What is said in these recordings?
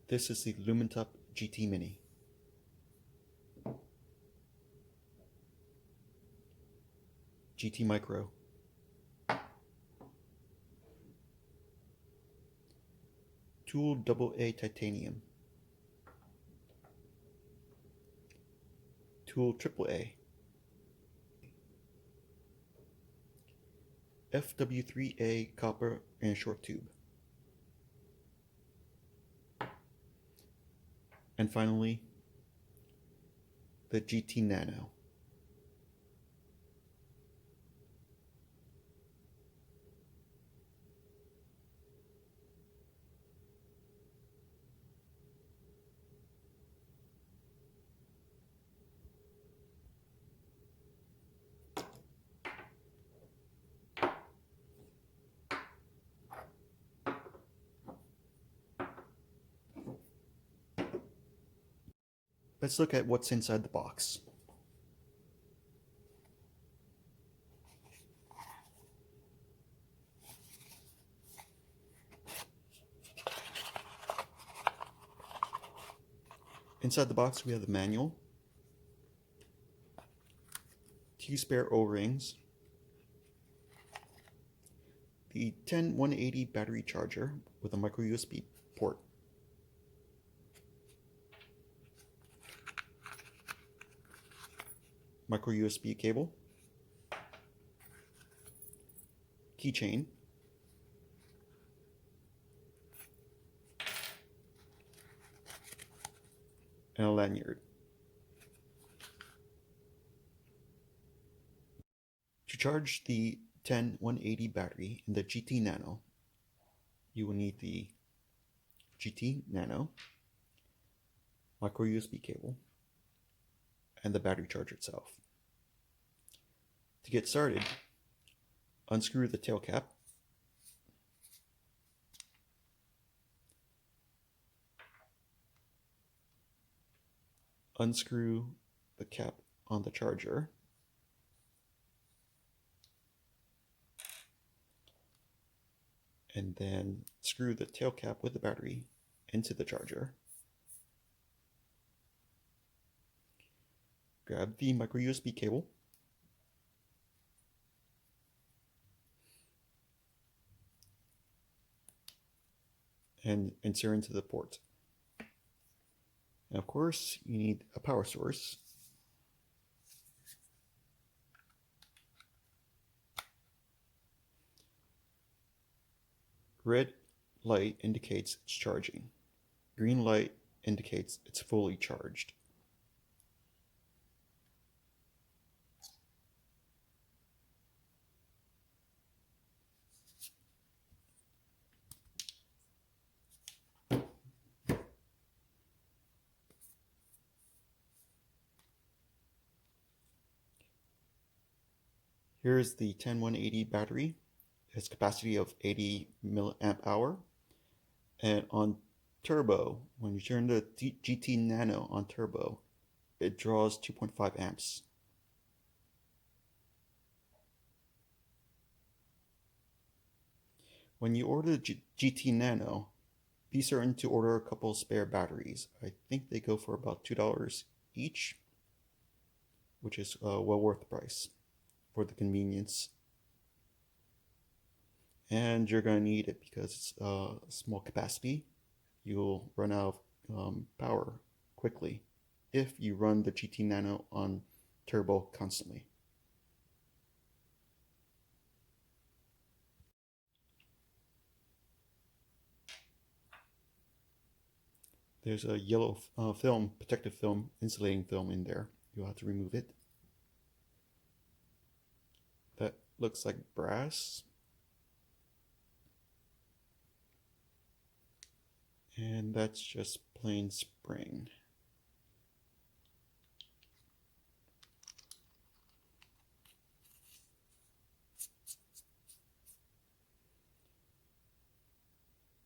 This is the Lumintop GT Mini. GT Micro. Tool AA Titanium. Tool AAA. FW3A copper and short tube. And finally, the GT Nano. Let's look at what's inside the box. Inside the box we have the manual, 2 spare O-rings, the 10180 battery charger with a micro USB port, micro USB cable, keychain, and a lanyard. To charge the 10180 battery in the GT Nano, you will need the GT Nano, micro USB cable, and the battery charger itself. To get started, unscrew the tail cap, unscrew the cap on the charger, and then screw the tail cap with the battery into the charger. Grab the micro USB cable, and insert into the port. And of course, you need a power source. Red light indicates it's charging. Green light indicates it's fully charged. Here's the 10180 battery. It has capacity of 80 milliamp hour. And on turbo, when you turn the GT Nano on turbo, it draws 2.5 amps. When you order the GT Nano, be certain to order a couple spare batteries. I think they go for about $2 each, which is well worth the price for the convenience. And you're going to need it because it's small capacity. You'll run out of power quickly if you run the GT Nano on turbo constantly. There's a yellow film, protective film, insulating film in there. You'll have to remove it. That looks like brass. And that's just plain spring.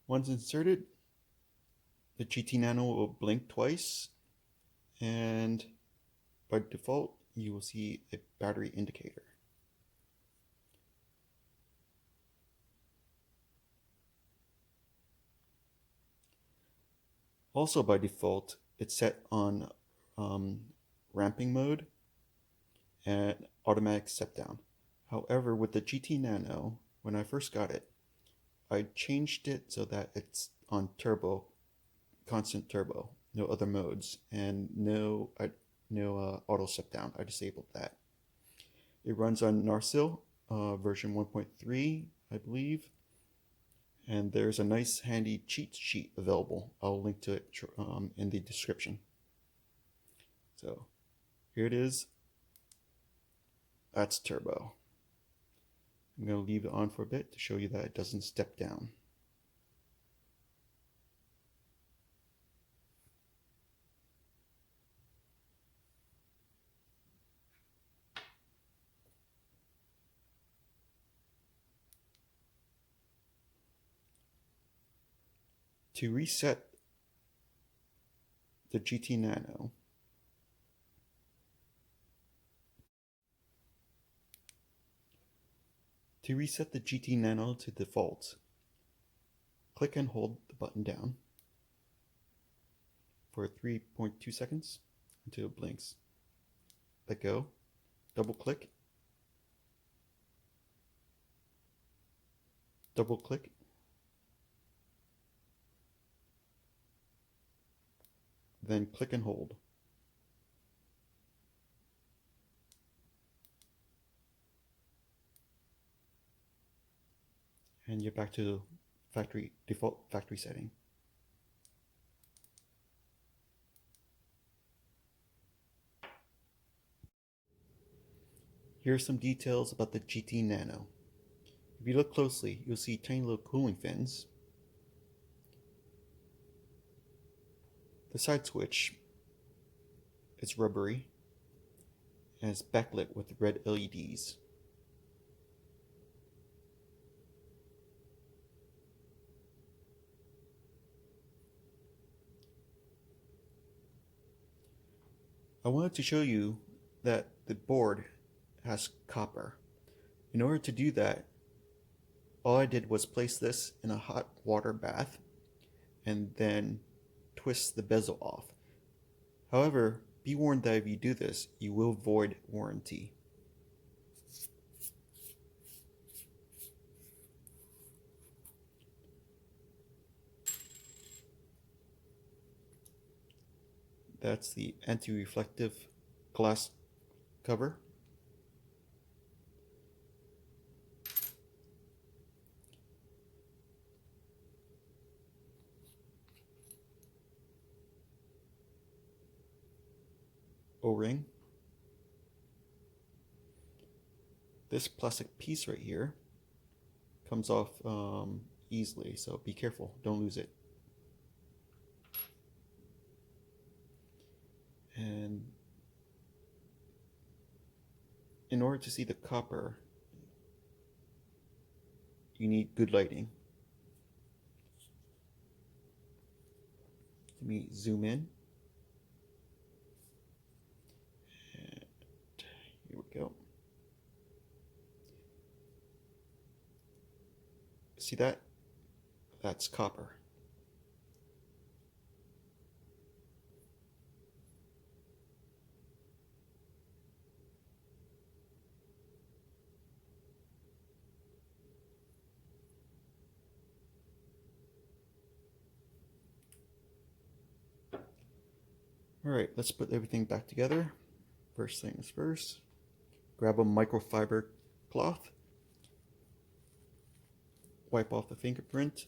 Once inserted, the GT Nano will blink twice, and by default, you will see a battery indicator. Also by default, it's set on ramping mode and automatic step down. However, with the GT Nano, when I first got it, I changed it so that it's on turbo, constant turbo, no other modes, and no auto step down. I disabled that. It runs on Narsil version 1.3, I believe, and there's a nice handy cheat sheet available. I'll link to it in the description. So here it is. That's turbo. I'm going to leave it on for a bit to show you that it doesn't step down. To reset the GT Nano, to default, click and hold the button down for 3.2 seconds until it blinks. Let go, double click, then click and hold. And you're back to default factory setting. Here are some details about the GT Nano. If you look closely, you'll see tiny little cooling fins. The side switch is rubbery and is backlit with red LEDs. I wanted to show you that the board has copper. In order to do that, all I did was place this in a hot water bath and then twist the bezel off. However, be warned that if you do this, you will void warranty. That's the anti-reflective glass cover. O-ring. This plastic piece right here comes off easily, so be careful, don't lose it. And in order to see the copper, you need good lighting. Let me zoom in. And here we go. See that? That's copper. Alright, let's put everything back together. First things first, grab a microfiber cloth, wipe off the fingerprint,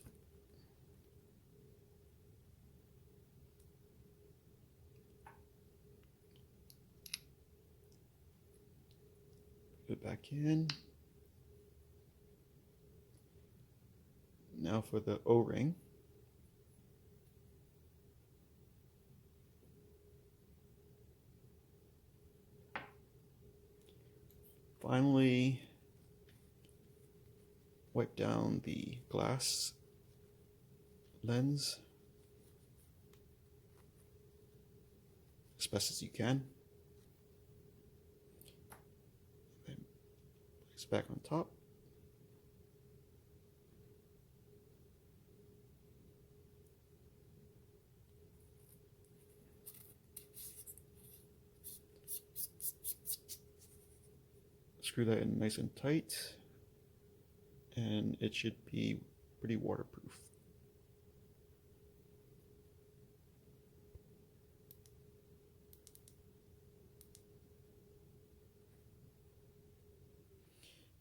put it back in. Now for the O-ring. Finally, wipe down the glass lens as best as you can. Then place back on top. screw that in nice and tight, and it should be pretty waterproof.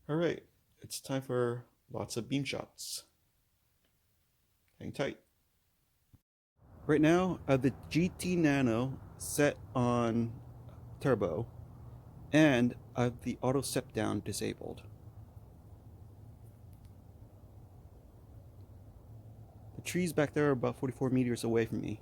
Alright, it's time for lots of beam shots. Hang tight. Right now, I have the GT Nano set on turbo, and I have the auto step down disabled. The trees back there are about 44 meters away from me.